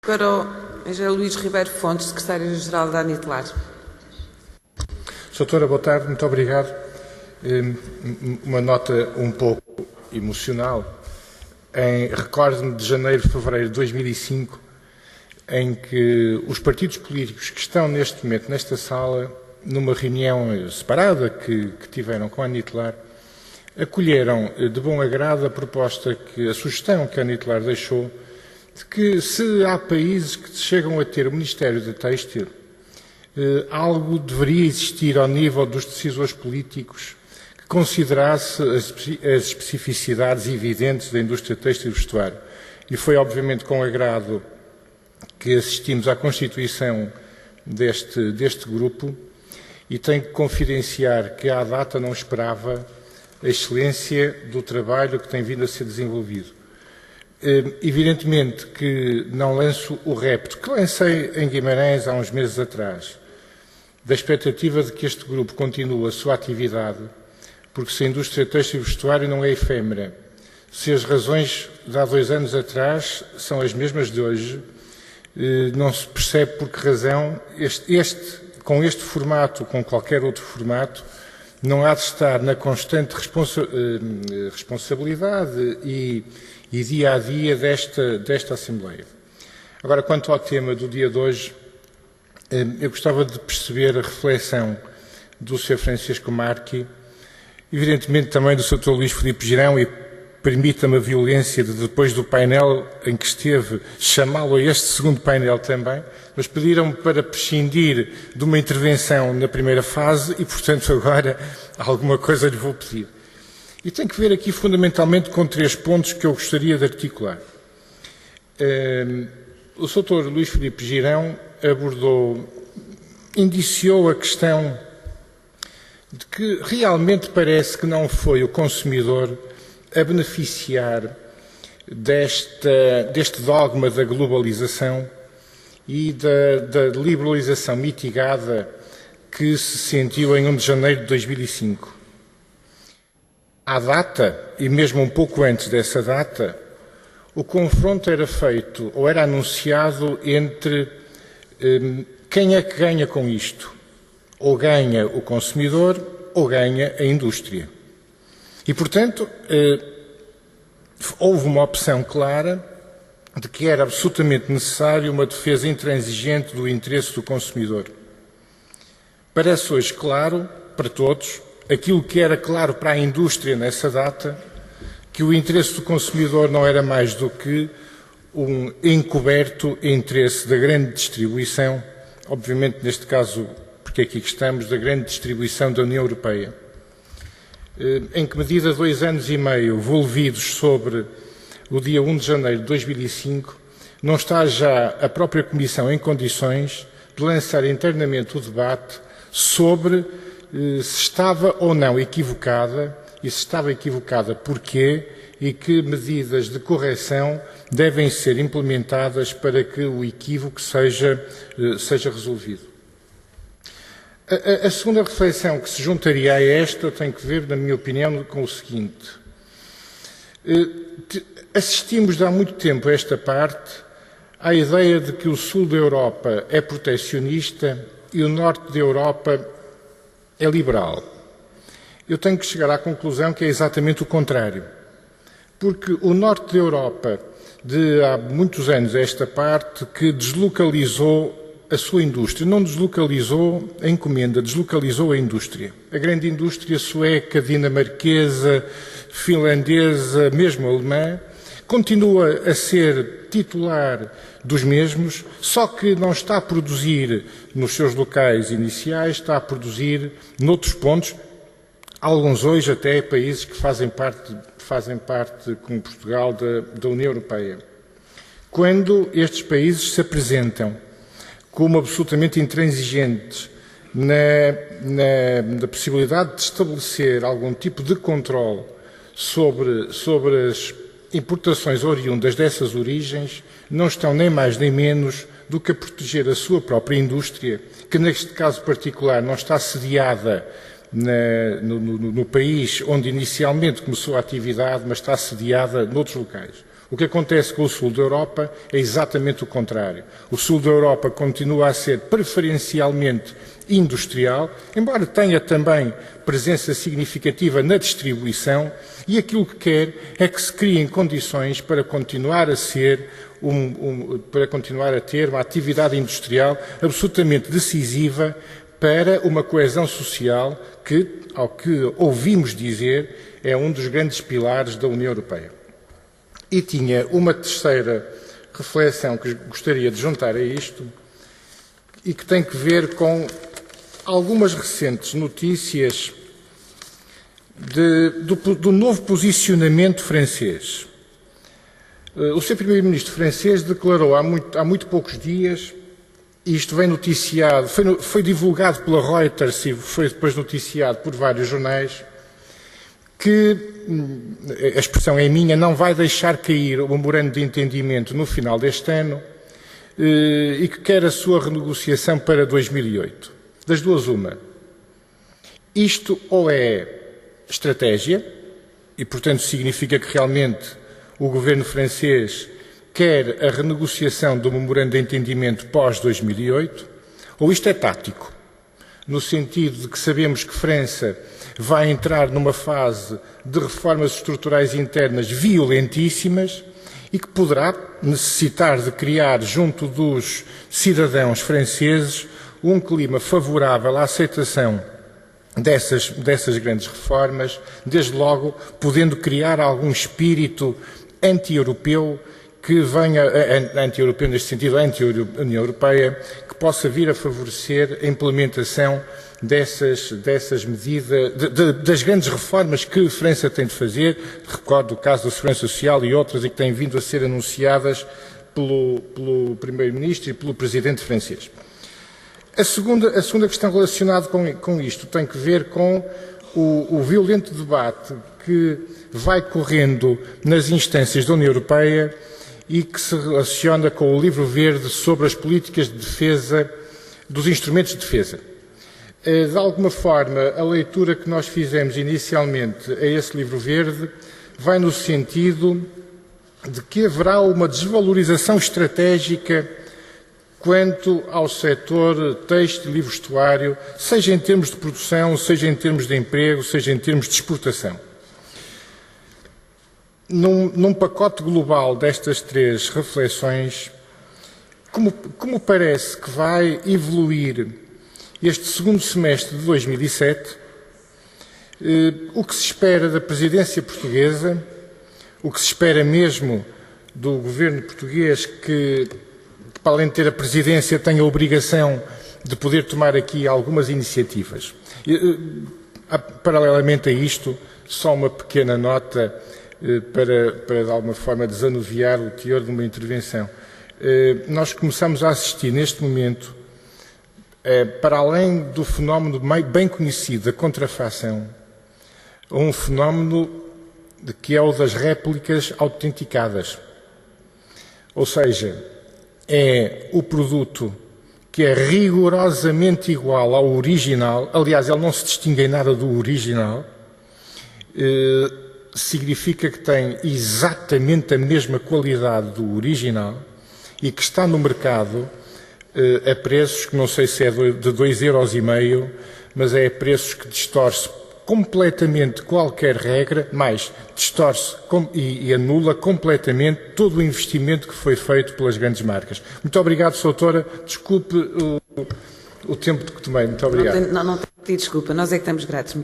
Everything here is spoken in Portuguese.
Para o Engenheiro Luís Ribeiro Fontes, Secretário-Geral da Anitlar. Doutora, boa tarde, muito obrigado. Uma nota um pouco emocional. Recordo-me de janeiro, fevereiro de 2005, em que os partidos políticos que estão neste momento nesta sala, numa reunião separada que tiveram com a Anitlar, acolheram de bom agrado a sugestão que a Anitlar deixou de que, se há países que chegam a ter o Ministério da Têxtil, algo deveria existir ao nível dos decisores políticos que considerasse as especificidades evidentes da indústria têxtil e vestuário. E foi, obviamente, com agrado que assistimos à constituição deste grupo, e tenho que confidenciar que, à data, não esperava a excelência do trabalho que tem vindo a ser desenvolvido. Evidentemente que não lanço o repto que lancei em Guimarães há uns meses atrás, da expectativa de que este grupo continue a sua atividade, porque se a indústria têxtil e vestuário não é efêmera, se as razões de há 2 anos atrás são as mesmas de hoje, não se percebe por que razão com este formato, com qualquer outro formato, não há de estar na constante responsabilidade e dia a dia desta Assembleia. Agora, quanto ao tema do dia de hoje, eu gostava de perceber a reflexão do Sr. Francisco Marchi, evidentemente também do Sr. Luís Filipe Girão, e permita-me a violência de, depois do painel em que esteve, chamá-lo a este segundo painel também, mas pediram-me para prescindir de uma intervenção na primeira fase e, portanto, agora alguma coisa lhe vou pedir. E tem que ver aqui fundamentalmente com 3 pontos que eu gostaria de articular. O Sr. Luís Filipe Girão indiciou a questão de que realmente parece que não foi o consumidor a beneficiar deste dogma da globalização e da liberalização mitigada que se sentiu em 1 de janeiro de 2005. À data, e mesmo um pouco antes dessa data, o confronto era feito, ou era anunciado, entre quem é que ganha com isto. Ou ganha o consumidor, ou ganha a indústria. E, portanto, houve uma opção clara de que era absolutamente necessário uma defesa intransigente do interesse do consumidor. Parece hoje claro, para todos, aquilo que era claro para a indústria nessa data, que o interesse do consumidor não era mais do que um encoberto interesse da grande distribuição, obviamente neste caso, porque é aqui que estamos, da grande distribuição da União Europeia. Em que medida 2 anos e meio volvidos sobre o dia 1 de janeiro de 2005, não está já a própria Comissão em condições de lançar internamente o debate sobre se estava ou não equivocada, e se estava equivocada porquê, e que medidas de correção devem ser implementadas para que o equívoco seja resolvido. A segunda reflexão que se juntaria a esta tem que ver, na minha opinião, com o seguinte. Assistimos de há muito tempo a esta parte à ideia de que o sul da Europa é protecionista e o norte da Europa é liberal. Eu tenho que chegar à conclusão que é exatamente o contrário. Porque o norte da Europa, de há muitos anos a esta parte, que deslocalizou a sua indústria, não deslocalizou a encomenda, deslocalizou a indústria. A grande indústria sueca, dinamarquesa, finlandesa, mesmo alemã, continua a ser titular dos mesmos, só que não está a produzir nos seus locais iniciais, está a produzir noutros pontos, alguns hoje até países que fazem parte como Portugal, da União Europeia. Quando estes países se apresentam como absolutamente intransigentes na possibilidade de estabelecer algum tipo de controle sobre as importações oriundas dessas origens, não estão nem mais nem menos do que a proteger a sua própria indústria, que neste caso particular não está sediada no país onde inicialmente começou a atividade, mas está sediada noutros locais. O que acontece com o sul da Europa é exatamente o contrário. O sul da Europa continua a ser preferencialmente industrial, embora tenha também presença significativa na distribuição, e aquilo que quer é que se criem condições para continuar a ser para continuar a ter uma atividade industrial absolutamente decisiva para uma coesão social que, ao que ouvimos dizer, é um dos grandes pilares da União Europeia. E tinha uma terceira reflexão que gostaria de juntar a isto e que tem que ver com algumas recentes notícias do novo posicionamento francês. O Sr. Primeiro-Ministro francês declarou há muito poucos dias, e isto vem noticiado, foi divulgado pela Reuters e foi depois noticiado por vários jornais, que, a expressão é minha, não vai deixar cair o memorando de entendimento no final deste ano e que quer a sua renegociação para 2008. Das duas, uma. Isto ou é estratégia, e portanto significa que realmente o governo francês quer a renegociação do memorando de entendimento pós-2008, ou isto é tático, no sentido de que sabemos que França vai entrar numa fase de reformas estruturais internas violentíssimas e que poderá necessitar de criar junto dos cidadãos franceses um clima favorável à aceitação dessas grandes reformas, desde logo podendo criar algum espírito anti-europeu que venha, anti-europeu neste sentido, anti-União Europeia, que possa vir a favorecer a implementação dessas medidas, das grandes reformas que a França tem de fazer. Recordo o caso da Segurança Social e outras e que têm vindo a ser anunciadas pelo Primeiro-Ministro e pelo Presidente francês. A segunda questão relacionada com isto tem que ver com o violento debate que vai correndo nas instâncias da União Europeia e que se relaciona com o livro verde sobre as políticas de defesa, dos instrumentos de defesa. De alguma forma, a leitura que nós fizemos inicialmente a esse livro verde vai no sentido de que haverá uma desvalorização estratégica quanto ao setor têxtil e vestuário, seja em termos de produção, seja em termos de emprego, seja em termos de exportação. Num pacote global destas três reflexões, como parece que vai evoluir este segundo semestre de 2007, o que se espera da presidência portuguesa, o que se espera mesmo do governo português que para além de ter a presidência, tem a obrigação de poder tomar aqui algumas iniciativas. Paralelamente a isto, só uma pequena nota para de alguma forma desanuviar o teor de uma intervenção. Nós começamos a assistir neste momento, para além do fenómeno bem conhecido da contrafação, a um fenómeno que é o das réplicas autenticadas. Ou seja, é o produto que é rigorosamente igual ao original, aliás, ele não se distingue em nada do original, significa que tem exatamente a mesma qualidade do original e que está no mercado a preços que não sei se é de 2,5 €, mas é a preços que distorce completamente qualquer regra, mais distorce e anula completamente todo o investimento que foi feito pelas grandes marcas. Muito obrigado, Sra. Doutora. Desculpe o tempo que tomei. Muito obrigado. Não tem desculpa. Nós é que estamos gratos. Muito